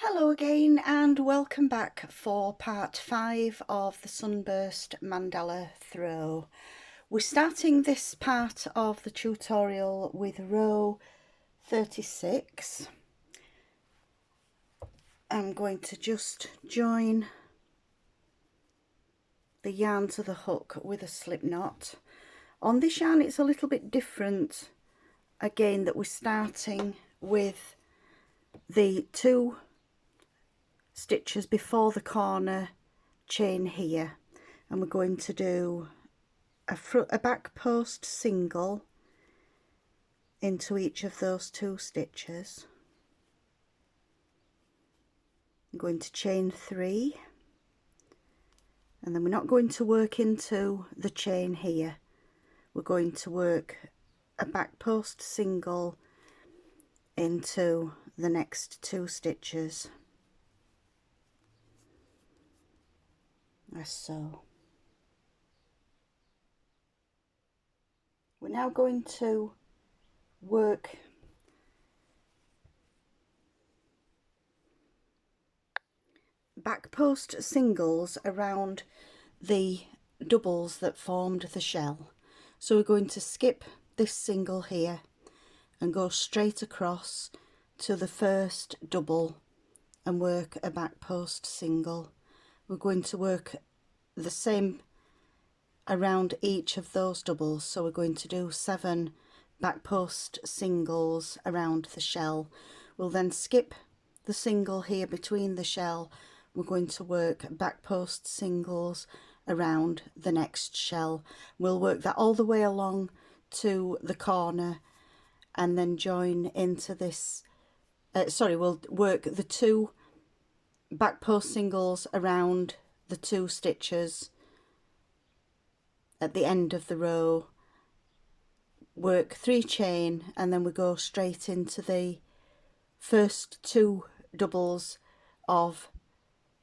Hello again and welcome back for part 5 of the Sunburst Mandala throw. We're starting this part of the tutorial with row 36. I'm going to just join the yarn to the hook with a slip knot. On this yarn it's a little bit different again, that we're starting with the 2 stitches before the corner chain here, and we're going to do a back post single into each of those 2 stitches. I'm going to chain 3, and then we're not going to work into the chain here, we're going to work a back post single into the next 2 stitches, as so. We're now going to work back post singles around the doubles that formed the shell. So we're going to skip this single here and go straight across to the first double and work a back post single. We're going to work the same around each of those doubles, so we're going to do 7 back post singles around the shell. We'll then skip the single here between the shell. We're going to work back post singles around the next shell. We'll work that all the way along to the corner and then join into this we'll work the 2 back post singles around the 2 stitches at the end of the row, work 3 chain, and then we go straight into the first 2 doubles of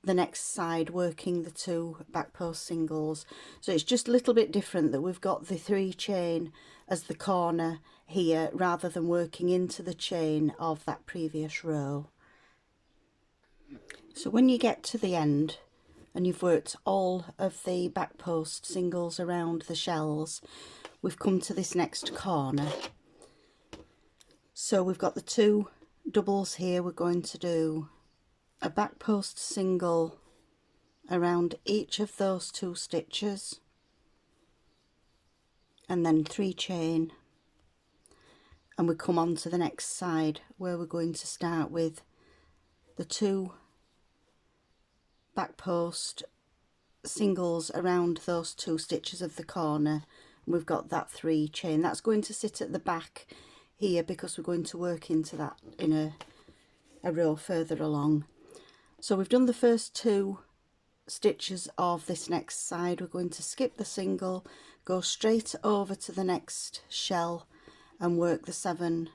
the next side, working the 2 back post singles. So it's just a little bit different that we've got the 3 chain as the corner here rather than working into the chain of that previous row. So when you get to the end and you've worked all of the back post singles around the shells, we've come to this next corner. So we've got the 2 doubles here. We're going to do a back post single around each of those 2 stitches and then 3 chain, and we come on to the next side where we're going to start with the 2 back post singles around those 2 stitches of the corner. We've got that 3 chain that's going to sit at the back here because we're going to work into that in a row further along. So we've done the first 2 stitches of this next side. We're going to skip the single, go straight over to the next shell and work the 7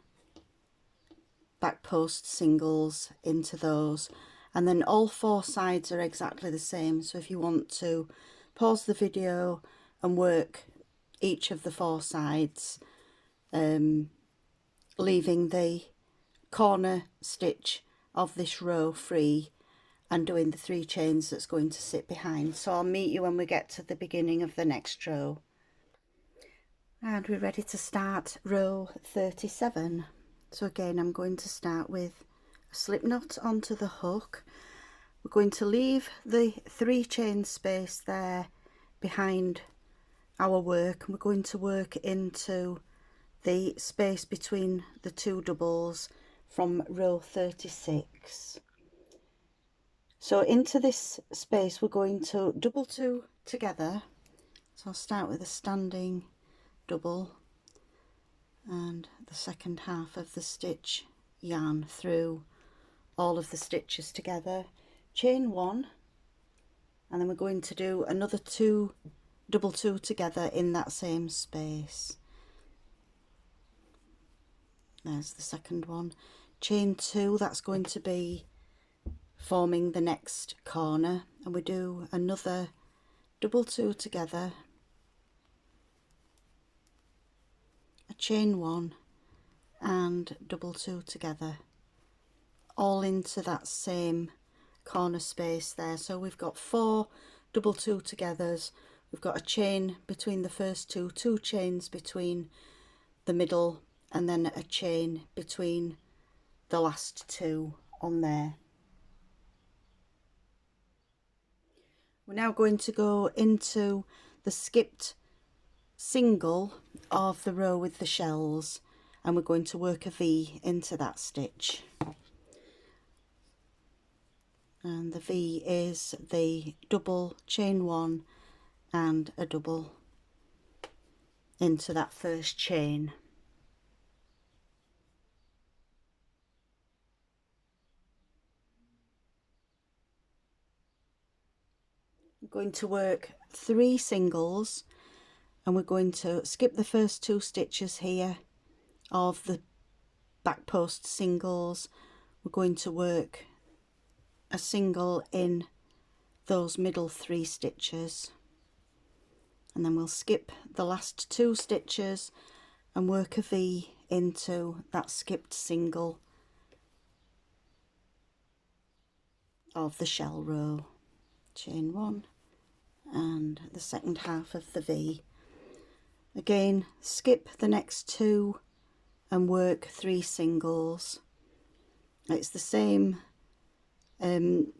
back post singles into those, and then all 4 sides are exactly the same. So if you want to pause the video and work each of the 4 sides, leaving the corner stitch of this row free and doing the 3 chains that's going to sit behind. So I'll meet you when we get to the beginning of the next row. And we're ready to start row 37. So again, I'm going to start with a slip knot onto the hook. We're going to leave the 3 chain space there behind our work, and we're going to work into the space between the 2 doubles from row 36. So into this space we're going to double 2 together. So I'll start with a standing double and the second half of the stitch yarn through all of the stitches together, chain 1, and then we're going to do another 2 double 2 together in that same space. There's the second one, chain 2, that's going to be forming the next corner, and we do another double 2 together, a chain 1 and double 2 together all into that same corner space there. So we've got 4 double 2 togethers, we've got a chain between the first 2 chains between the middle, and then a chain between the last 2 on there. We're now going to go into the skipped single of the row with the shells, and we're going to work a V into that stitch. And the V is the double chain 1 and a double into that first chain. We're going to work 3 singles, and we're going to skip the first 2 stitches here of the back post singles. We're going to work a single in those middle 3 stitches, and then we'll skip the last 2 stitches and work a V into that skipped single of the shell row. Chain 1 and the second half of the V. Again, skip the next 2 and work 3 singles. It's the same thing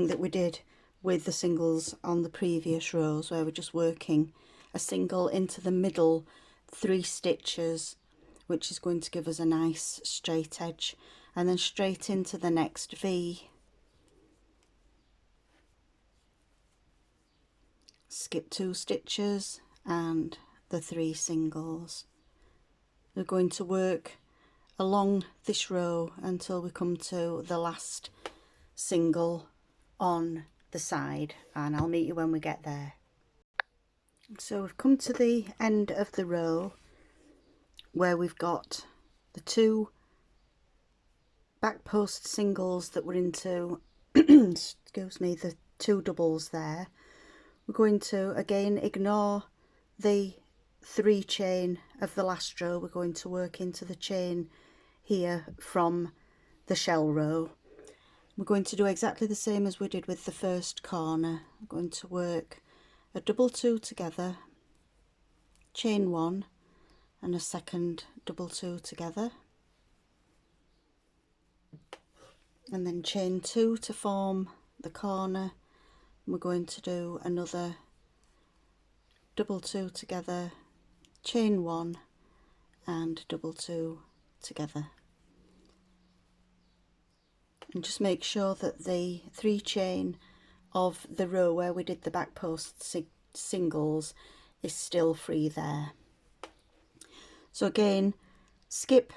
that we did with the singles on the previous rows, where we're just working a single into the middle 3 stitches, which is going to give us a nice straight edge, and then straight into the next V. Skip 2 stitches and the 3 singles. We're going to work along this row until we come to the last single on the side, and I'll meet you when we get there. So we've come to the end of the row where we've got the 2 back post singles that were into excuse me, the 2 doubles there. We're going to again ignore the 3 chain of the last row. We're going to work into the chain here from the shell row. We're going to do exactly the same as we did with the first corner. I'm going to work a double 2 together, chain 1 and a second double 2 together, and then chain 2 to form the corner. We're going to do another double 2 together, chain 1 and double 2 together, and just make sure that the 3 chain of the row where we did the back post singles is still free there. So again, skip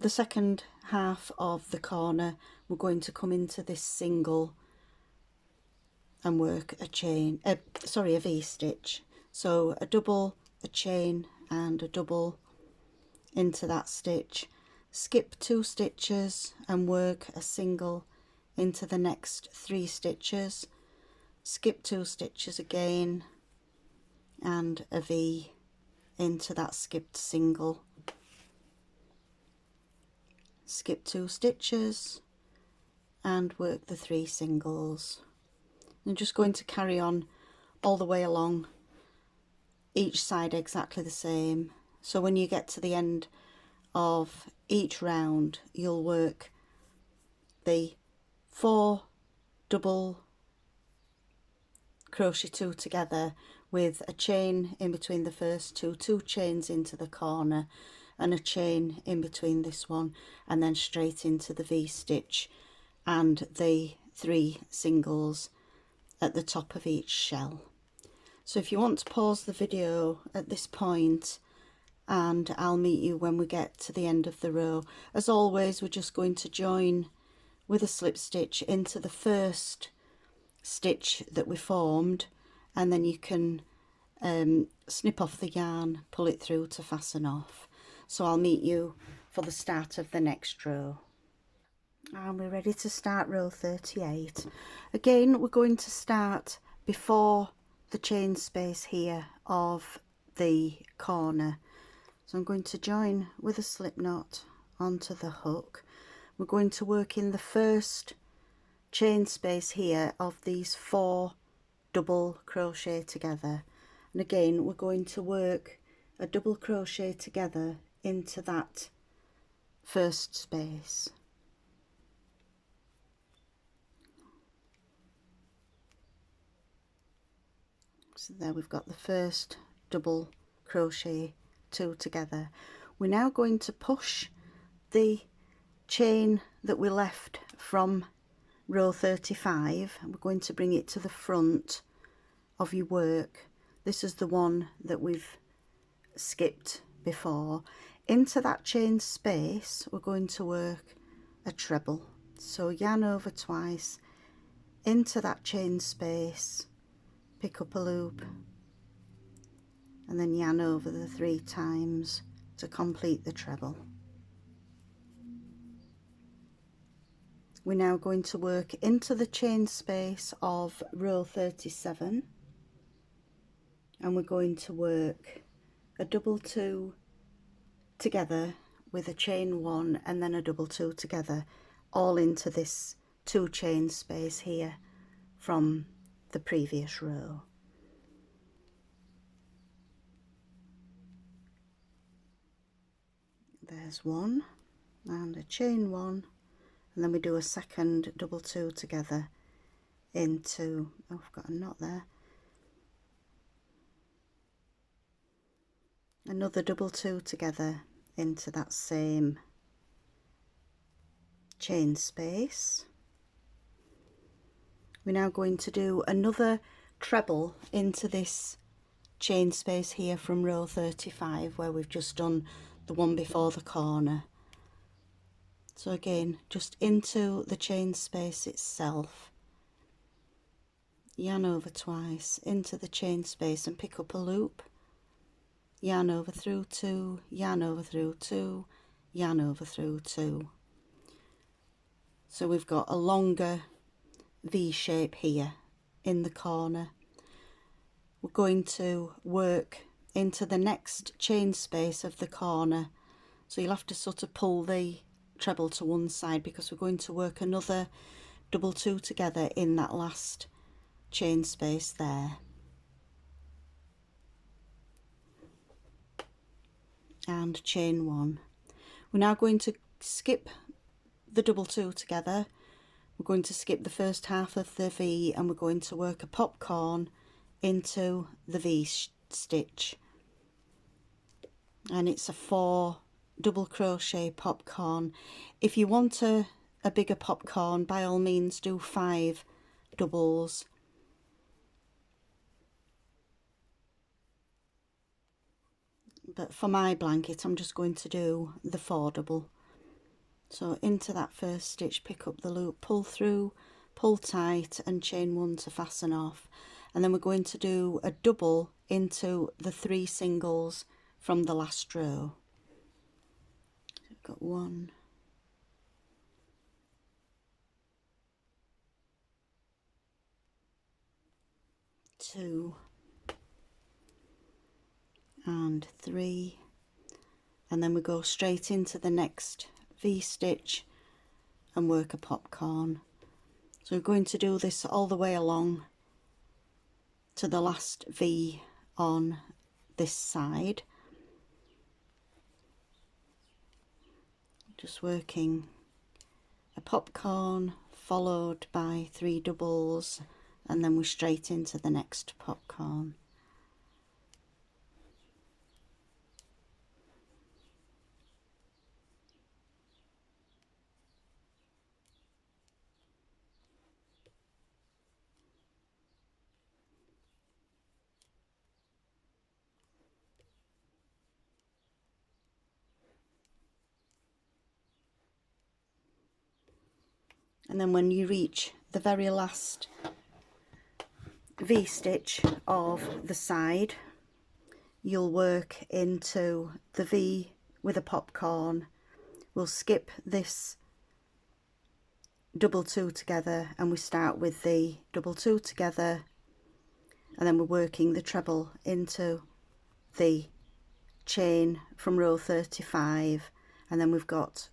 the second half of the corner. We're going to come into this single and work a chain, a V stitch. So a double, a chain and a double into that stitch. Skip 2 stitches and work a single into the next 3 stitches. Skip 2 stitches again and a V into that skipped single. Skip 2 stitches and work the 3 singles. I'm just going to carry on all the way along, each side exactly the same. So when you get to the end of each round, you'll work the 4 double crochet 2 together with a chain in between the first 2 chains into the corner and a chain in between this one, and then straight into the V stitch and the 3 singles at the top of each shell. So if you want to pause the video at this point, and I'll meet you when we get to the end of the row. As always, we're just going to join with a slip stitch into the first stitch that we formed, and then you can snip off the yarn, pull it through to fasten off. So I'll meet you for the start of the next row. And we're ready to start row 38. Again, we're going to start before the chain space here of the corner. So I'm going to join with a slip knot onto the hook. we're going to work in the first chain space here of these 4 double crochet together, and again we're going to work a double crochet together into that first space. So there we've got the first double crochet 2 together. We're now going to push the chain that we left from row 35, we're going to bring it to the front of your work. This is the one that we've skipped before. Into that chain space we're going to work a treble. So yarn over twice into that chain space, pick up a loop, and then yarn over the 3 times to complete the treble. We're now going to work into the chain space of row 37, and we're going to work a double 2 together with a chain 1 and then a double 2 together, all into this 2 chain space here from the previous row. There's 1 and a chain 1, and then we do a second double 2 together into, oh, I've got a knot there, another double 2 together into that same chain space. We're now going to do another treble into this chain space here from row 35 where we've just done the one before the corner. So again, just into the chain space itself, yarn over twice into the chain space and pick up a loop, yarn over through 2, yarn over through 2, yarn over through 2. So we've got a longer V shape here in the corner. We're going to work into the next chain space of the corner, so you'll have to sort of pull the treble to one side because we're going to work another double 2 together in that last chain space there. And chain 1. We're now going to skip the double 2 together. We're going to skip the first half of the V and we're going to work a popcorn into the V stitch, and it's a 4 double crochet popcorn. If you want a bigger popcorn, by all means do 5 doubles. But for my blanket I'm just going to do the 4 double. So into that first stitch, pick up the loop, pull through, pull tight and chain 1 to fasten off, and then we're going to do a double into the 3 singles from the last row. So we've got 1, 2 and 3, and then we go straight into the next V stitch and work a popcorn. So we're going to do this all the way along to the last V on this side, just working a popcorn followed by 3 doubles, and then we're straight into the next popcorn. And then when you reach the very last V stitch of the side, you'll work into the V with a popcorn. We'll skip this double 2 together and we start with the double 2 together, and then we're working the treble into the chain from row 35, and then we've got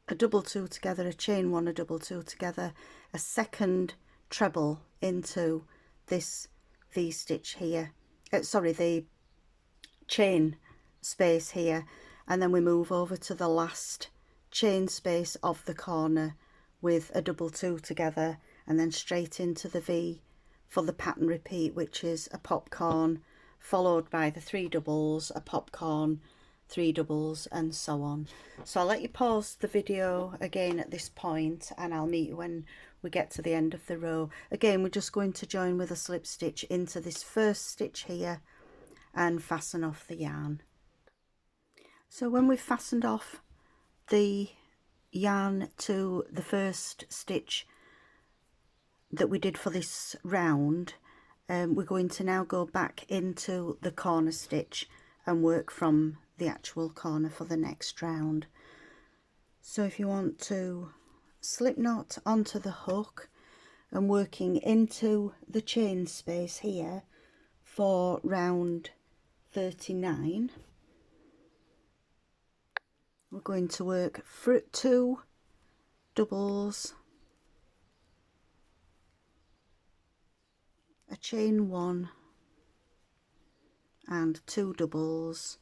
a double two together, a chain one, a double two together, a second treble into this V-stitch here, the chain space here, and then we move over to the last chain space of the corner with a double two together, and then straight into the V for the pattern repeat, which is a popcorn followed by the 3 doubles, a popcorn, 3 doubles, and so on. So I'll let you pause the video again at this point, and I'll meet you when we get to the end of the row. Again, we're just going to join with a slip stitch into this first stitch here and fasten off the yarn. So when we've fastened off the yarn to the first stitch that we did for this round, we're going to now go back into the corner stitch and work from the actual corner for the next round. So if you want to slip knot onto the hook and working into the chain space here for round 39, we're going to work 2 doubles, a chain 1 and 2 doubles,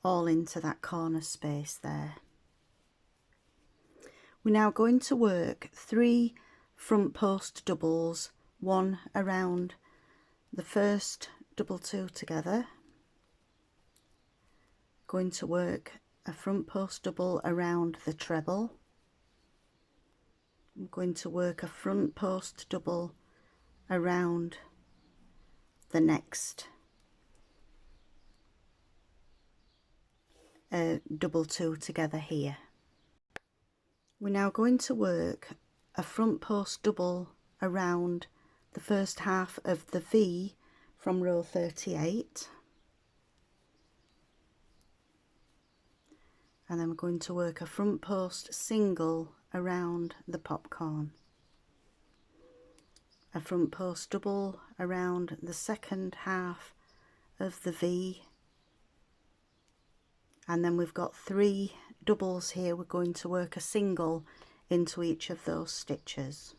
all into that corner space there. We're now going to work 3 front post doubles, 1 around the first double two together, going to work a front post double around the treble, I'm going to work a front post double around the next double two together here. We're now going to work a front post double around the first half of the V from row 38, and then we're going to work a front post single around the popcorn, a front post double around the second half of the V, and then we've got 3 doubles here. We're going to work a single into each of those stitches.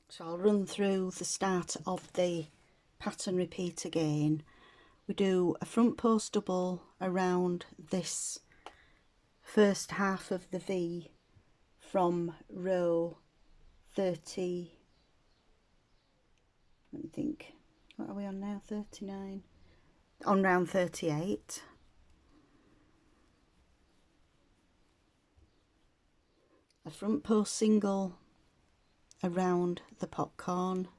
So I'll run through the start of the pattern repeat again. We do a front post double around this first half of the V from row 30, let me think, what are we on now, 39, on round 38. A front post single around the popcorn,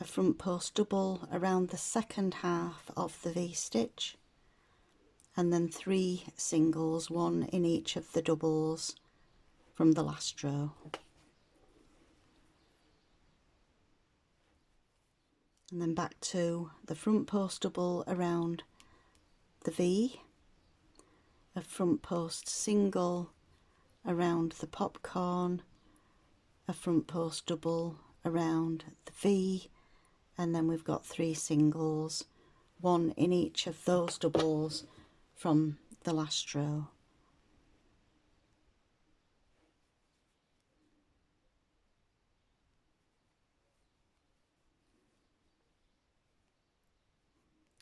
a front post double around the second half of the V-stitch, and then 3 singles, 1 in each of the doubles from the last row. And then back to the front post double around the V, a front post single around the popcorn, a front post double around the V, and then we've got 3 singles, 1 in each of those doubles from the last row.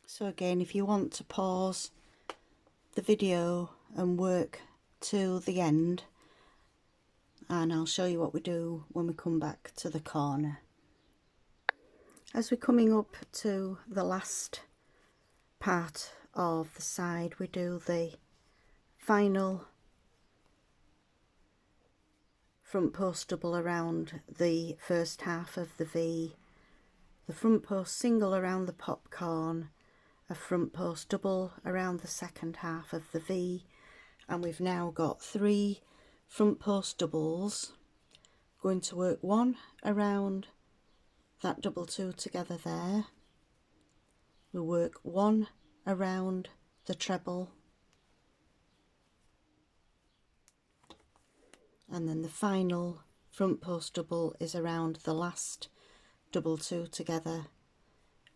So again, if you want to pause the video and work to the end, and I'll show you what we do when we come back to the corner. As we're coming up to the last part of the side, we do the final front post double around the first half of the V, the front post single around the popcorn, a front post double around the second half of the V, and we've now got 3 front post doubles. Going to work 1 around that double two together there, we'll work 1 around the treble, and then the final front post double is around the last double two together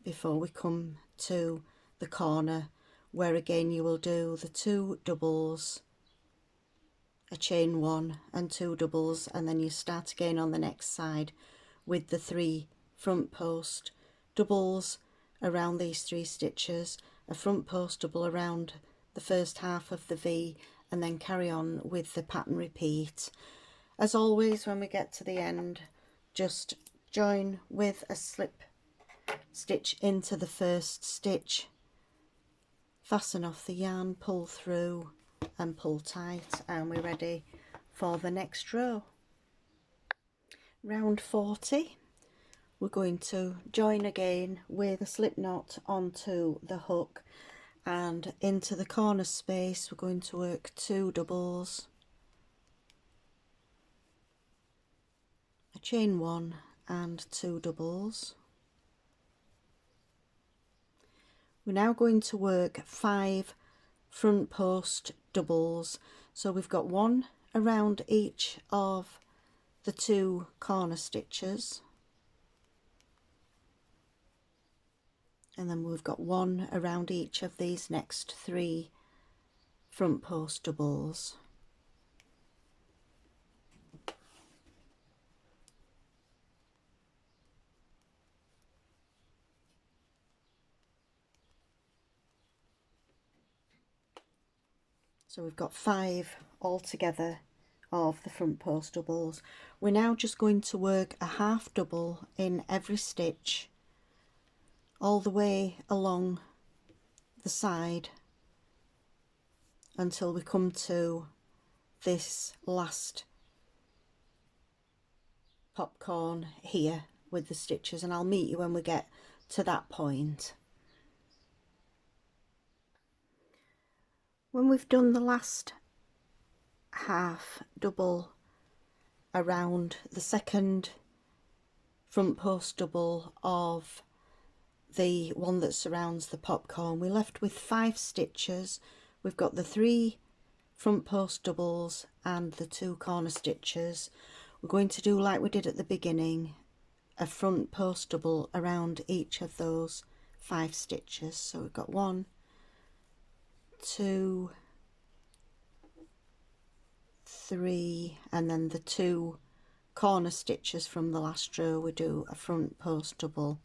before we come to the corner, where again you will do the 2 doubles, a chain 1 and 2 doubles, and then you start again on the next side with the 3 front post doubles around these 3 stitches, a front post double around the first half of the V, and then carry on with the pattern repeat. As always, when we get to the end, just join with a slip stitch into the first stitch, fasten off the yarn, pull through and pull tight, and we're ready for the next row. Round 40, we're going to join again with a slip knot onto the hook, and into the corner space we're going to work 2 doubles, a chain 1 and 2 doubles. We're now going to work 5 front post doubles, so we've got 1 around each of the 2 corner stitches, and then we've got 1 around each of these next 3 front post doubles. So we've got 5 altogether of the front post doubles. We're now just going to work a half double in every stitch all the way along the side until we come to this last popcorn here with the stitches, and I'll meet you when we get to that point. When we've done the last half double around the second front post double of the one that surrounds the popcorn, we're left with 5 stitches. We've got the 3 front post doubles and the 2 corner stitches. We're going to do like we did at the beginning, a front post double around each of those 5 stitches. So we've got 1, 2, 3, and then the 2 corner stitches from the last row, we do a front post double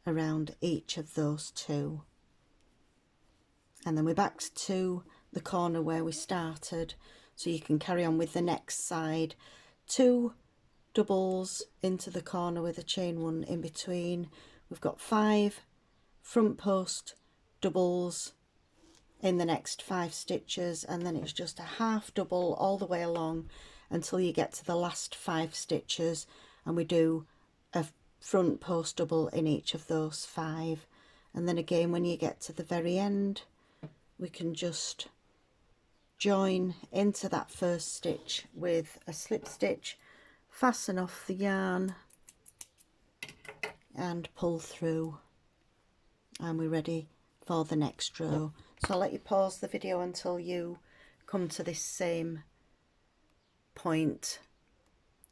around each of those 2, and then we're back to the corner where we started, so you can carry on with the next side. 2 doubles into the corner with a chain 1 in between. We've got 5 front post doubles in the next 5 stitches, and then it's just a half double all the way along until you get to the last 5 stitches, and we do a front post double in each of those 5. And then again, when you get to the very end, we can just join into that first stitch with a slip stitch, fasten off the yarn and pull through, and we're ready for the next row. So I'll let you pause the video until you come to this same point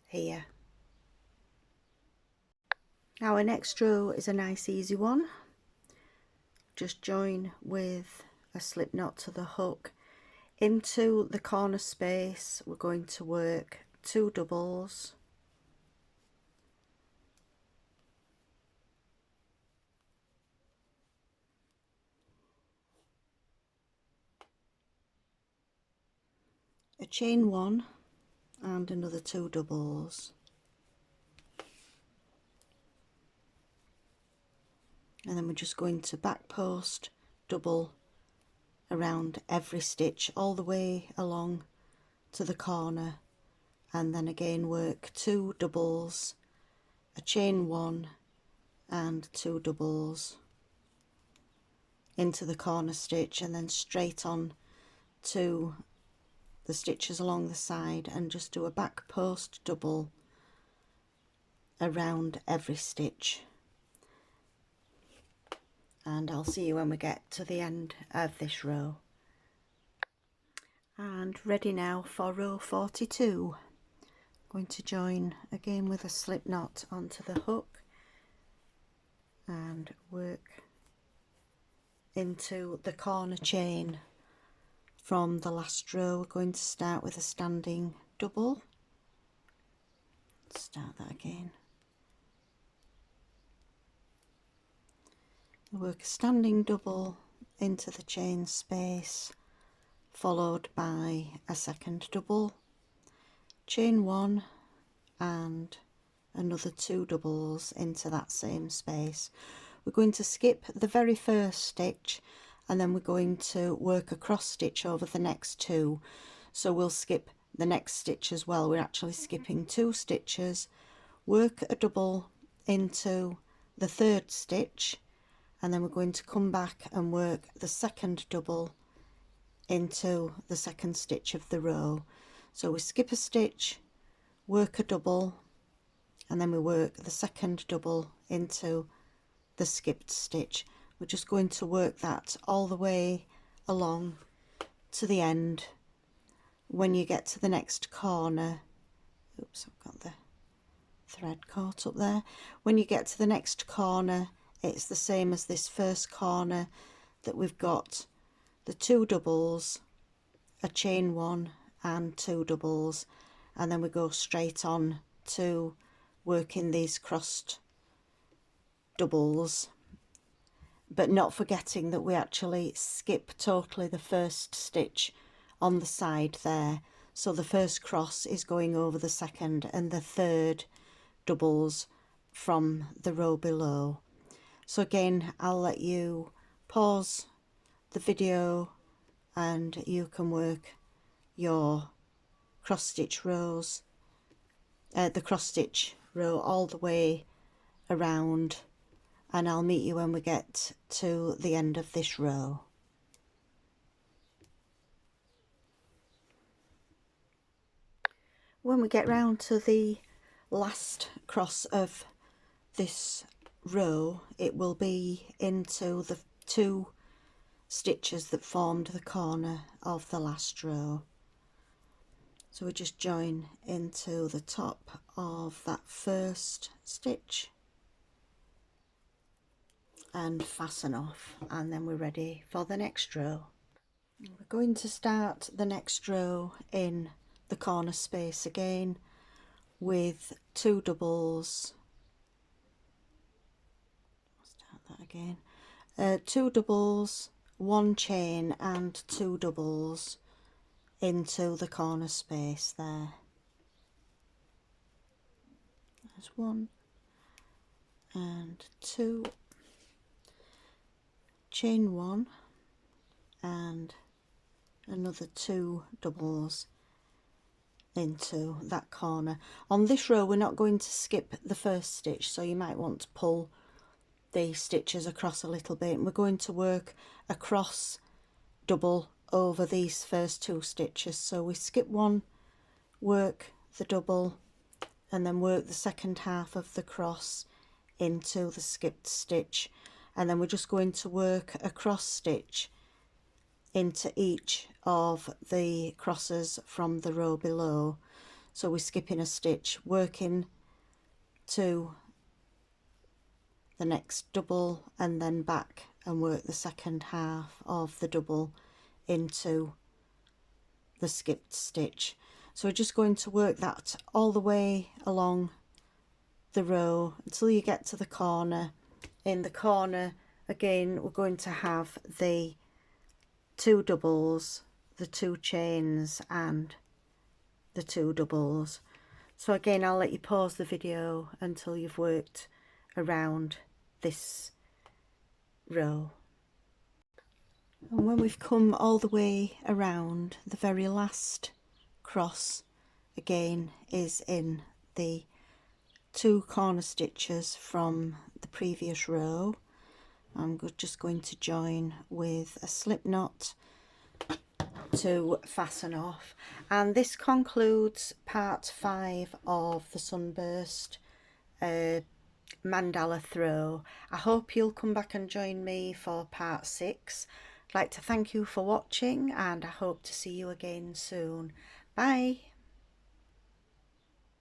here. Now our next row is a nice easy one. Just join with a slip knot to the hook. Into the corner space we're going to work 2 doubles, a chain 1 and another 2 doubles, and then we're just going to back post double around every stitch all the way along to the corner, and then again work 2 doubles, a chain 1 and 2 doubles into the corner stitch, and then straight on to the stitches along the side and just do a back post double around every stitch. And I'll see you when we get to the end of this row. And ready now for row 42. Going to join again with a slip knot onto the hook, and work into the corner chain from the last row. We're going to start with a standing double. Start that again. Work a standing double into the chain space, followed by a second double, chain one and another 2 doubles into that same space. We're going to skip the very first stitch and then we're going to work a cross stitch over the next 2. So we'll skip the next stitch as well. We're actually skipping 2 stitches, work a double into the 3rd stitch, and then we're going to come back and work the second double into the 2nd stitch of the row. So we skip a stitch, work a double, and then we work the second double into the skipped stitch. We're just going to work that all the way along to the end. When you get to the next corner, oops, I've got the thread caught up there. When you get to the next corner, it's the same as this first corner, that we've got the 2 doubles, a chain one and 2 doubles, and then we go straight on to working these crossed doubles, but not forgetting that we actually skip totally the first stitch on the side there. So the first cross is going over the second and the 3rd doubles from the row below. So again, I'll let you pause the video and you can work your cross stitch rows, the cross stitch row all the way around, and I'll meet you when we get to the end of this row. When we get round to the last cross of this row, it will be into the 2 stitches that formed the corner of the last row. So we just join into the top of that first stitch and fasten off, and then we're ready for the next row. We're going to start the next row in the corner space again with 2 doubles. Start that again. 2 doubles, 1 chain and 2 doubles into the corner space there. There's 1 and 2, chain 1 and another 2 doubles into that corner. On this row we're not going to skip the first stitch, so you might want to pull the stitches across a little bit, and we're going to work a cross double over these first 2 stitches. So we skip 1, work the double, and then work the second half of the cross into the skipped stitch, and then we're just going to work a cross stitch into each of the crosses from the row below. So we're skipping a stitch, working to the next double, and then back and work the second half of the double into the skipped stitch. So we're just going to work that all the way along the row until you get to the corner. In the corner again we're going to have the 2 doubles, the 2 chains and the 2 doubles. So again, I'll let you pause the video until you've worked around this row. And when we've come all the way around, the very last cross again is in the 2 corner stitches from the previous row. I'm just going to join with a slip knot to fasten off, and this concludes part 5 of the Sunburst Mandala throw. I hope you'll come back and join me for part 6. I'd like to thank you for watching, and I hope to see you again soon. Bye.